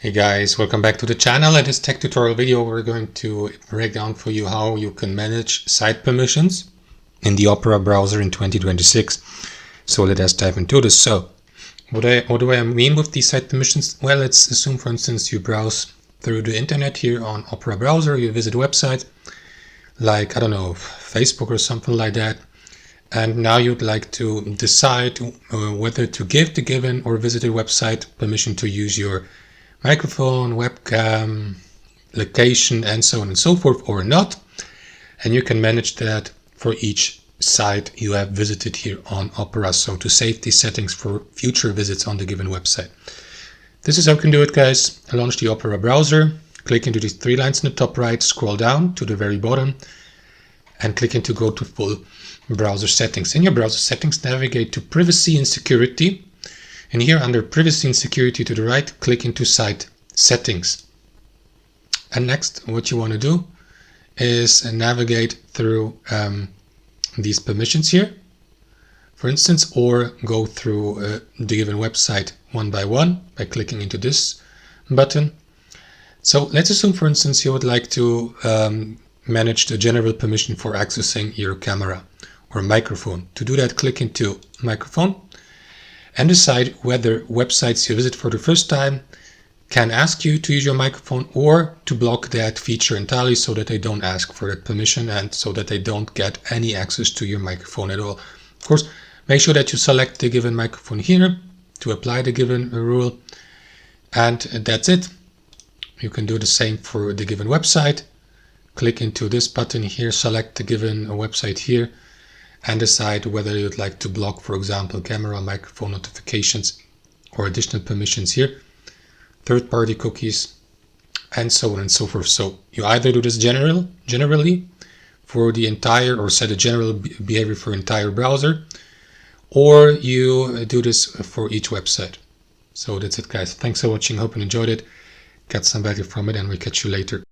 Hey guys, welcome back to the channel. In this tech tutorial video, we're going to break down for you how you can manage site permissions in the Opera browser in 2026. So let us dive into this. So what do I mean with these site permissions? Well, let's assume, for instance, you browse through the internet here on Opera browser, you visit a website like, I don't know, Facebook or something like that. And now you'd like to decide whether to give the given or visited website permission to use your microphone, webcam, location, and so on and so forth, or not. And you can manage that for each site you have visited here on Opera, so to save these settings for future visits on the given website. This is how you can do it, guys. Launch the Opera browser, click into these three lines in the top right, scroll down to the very bottom, and click into go to full browser settings. In your browser settings, navigate to privacy and security. And here under privacy and security to the right, click into site settings. And next, what you want to do is navigate through these permissions here, for instance, or go through the given website one by one by clicking into this button. So let's assume, for instance, you would like to manage the general permission for accessing your camera or microphone. To do that, click into microphone and decide whether websites you visit for the first time can ask you to use your microphone, or to block that feature entirely so that they don't ask for that permission and so that they don't get any access to your microphone at all. Of course, make sure that you select the given microphone here to apply the given rule, and that's it. You can do the same for the given website. Click into this button here, select the given website here, and decide whether you'd like to block, for example, camera, microphone notifications, or additional permissions here, third-party cookies, and so on and so forth. So you either do this generally for the entire, or set a general behavior for entire browser, or you do this for each website. So that's it, guys. Thanks for watching. Hope you enjoyed it, got some value from it, and we'll catch you later.